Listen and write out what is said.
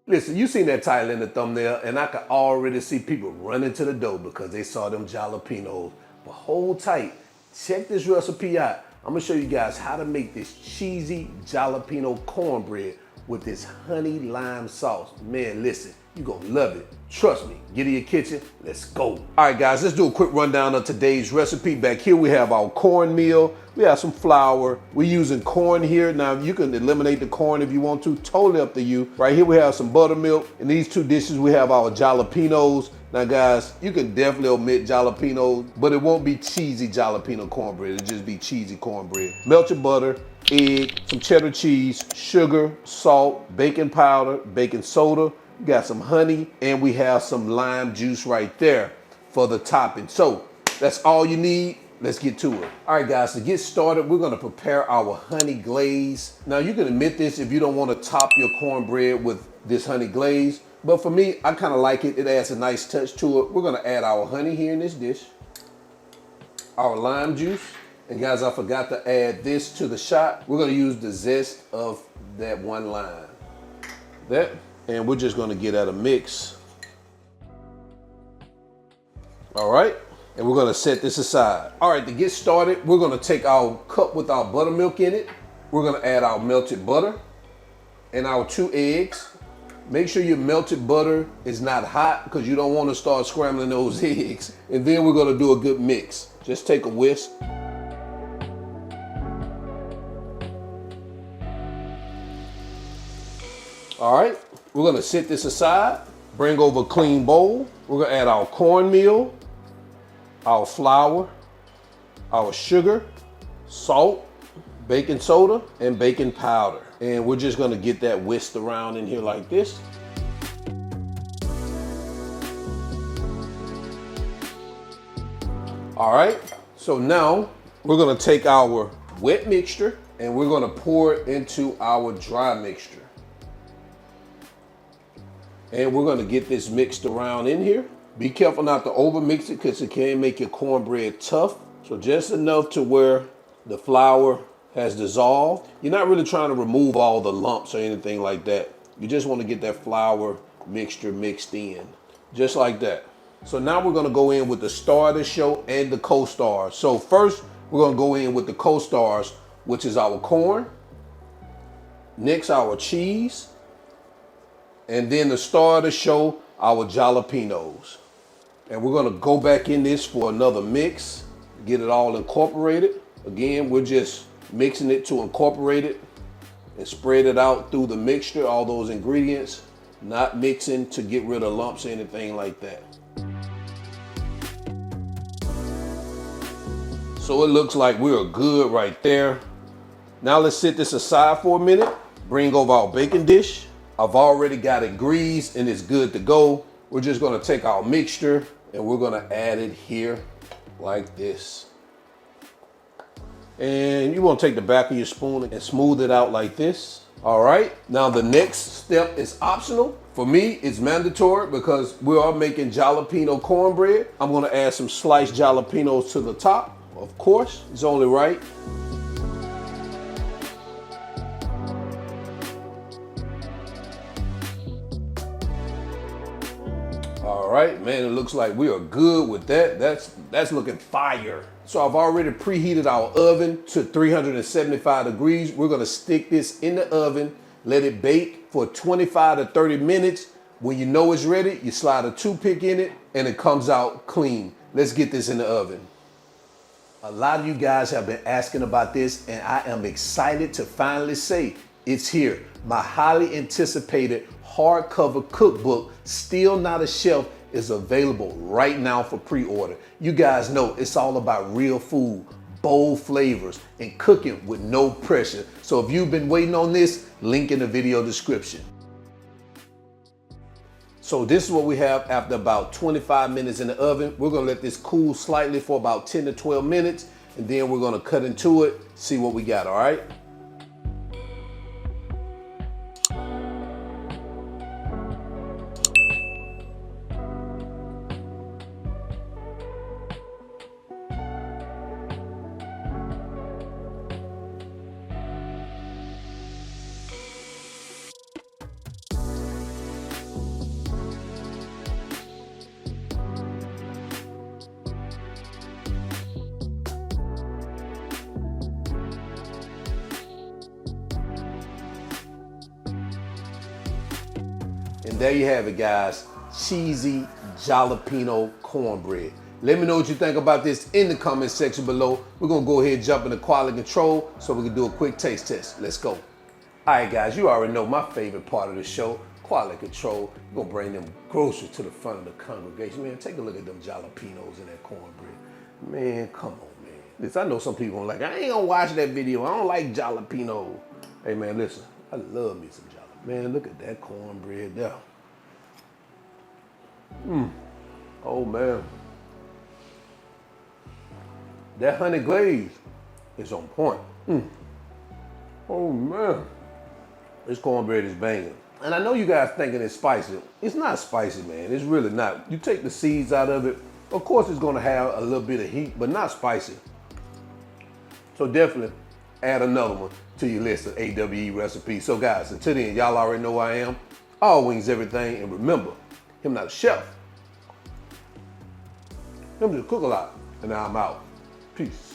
Listen, you seen that title in the thumbnail, and I can already see people running to the door because they saw them jalapenos. But hold tight, check this recipe out. I'm gonna show you guys how to make this cheesy jalapeno cornbread with this honey lime sauce. Man, listen, you're gonna love it. Trust me, get in your kitchen, let's go. All right guys, let's do a quick rundown of today's recipe. Back here we have our cornmeal, we have some flour. We're using corn here. Now you can eliminate the corn if you want to, totally up to you. Right here we have some buttermilk. In these two dishes we have our jalapenos. Now guys, you can definitely omit jalapenos, but it won't be cheesy jalapeno cornbread, it'll just be cheesy cornbread. Melted butter, egg, some cheddar cheese, sugar, salt, baking powder, baking soda. We got some honey, and we have some lime juice right there for the topping. So that's all you need. Let's get to it. All right, guys, to get started, we're gonna prepare our honey glaze. Now, you can omit this if you don't wanna top your cornbread with this honey glaze, but for me, I kinda like it. It adds a nice touch to it. We're gonna add our honey here in this dish, our lime juice, and guys, I forgot to add this to the shot. We're gonna use the zest of that one lime. And we're just gonna get at a mix. All right, and we're gonna set this aside. All right, to get started, we're gonna take our cup with our buttermilk in it. We're gonna add our melted butter and our 2 eggs. Make sure your melted butter is not hot because you don't wanna start scrambling those eggs. And then we're gonna do a good mix. Just take a whisk. All right, we're gonna set this aside, bring over a clean bowl. We're gonna add our cornmeal, our flour, our sugar, salt, baking soda, and baking powder. And we're just gonna get that whisked around in here like this. All right, so now we're gonna take our wet mixture and we're gonna pour it into our dry mixture. And we're gonna get this mixed around in here. Be careful not to over mix it because it can make your cornbread tough. So just enough to where the flour has dissolved. You're not really trying to remove all the lumps or anything like that. You just wanna get that flour mixture mixed in, just like that. So now we're gonna go in with the star of the show and the co-star. So first, we're gonna go in with the co-stars, which is our corn, next our cheese, and then the star of the show, our jalapenos. And we're gonna go back in this for another mix, get it all incorporated. Again, we're just mixing it to incorporate it and spread it out through the mixture, all those ingredients, not mixing to get rid of lumps or anything like that. So it looks like we're good right there. Now let's set this aside for a minute, bring over our baking dish. I've already got it greased and it's good to go. We're just gonna take our mixture and we're gonna add it here like this. And you wanna take the back of your spoon and smooth it out like this. All right, now the next step is optional. For me, it's mandatory because we are making jalapeno cornbread. I'm gonna add some sliced jalapenos to the top. Of course, it's only right. All right, man, it looks like we are good with that. That's looking fire. So I've already preheated our oven to 375 degrees. We're gonna stick this in the oven, let it bake for 25 to 30 minutes. When you know it's ready, you slide a toothpick in it and it comes out clean. Let's get this in the oven. A lot of you guys have been asking about this and I am excited to finally say it's here. My highly anticipated hardcover cookbook, Still Not a Chef, is available right now for pre-order. You guys know it's all about real food, bold flavors, and cooking with no pressure. So if you've been waiting on this, link in the video description. So this is what we have after about 25 minutes in the oven. We're gonna let this cool slightly for about 10 to 12 minutes, and then we're gonna cut into it, see what we got, all right? And there you have it, guys. Cheesy Jalapeno Cornbread. Let me know what you think about this in the comment section below. We're gonna go ahead and jump into quality control so we can do a quick taste test. Let's go. All right, guys, you already know my favorite part of the show, quality control. We're gonna bring them groceries to the front of the congregation. Man, take a look at them jalapenos in that cornbread. Man, come on, man. Listen, I know some people are like, I ain't gonna watch that video. I don't like jalapeno. Hey, man, listen, I love me some jalapeno. Man, look at that cornbread there. Oh, man. That honey glaze is on point. Oh, man. This cornbread is banging. And I know you guys thinking it's spicy. It's not spicy, man. It's really not. You take the seeds out of it. Of course, it's gonna have a little bit of heat, but not spicy. So definitely add another one to your list of AWE recipes. So guys, until then, y'all already know who I am. All wings everything. And remember, him not a chef. Him just cook a lot. And now I'm out. Peace.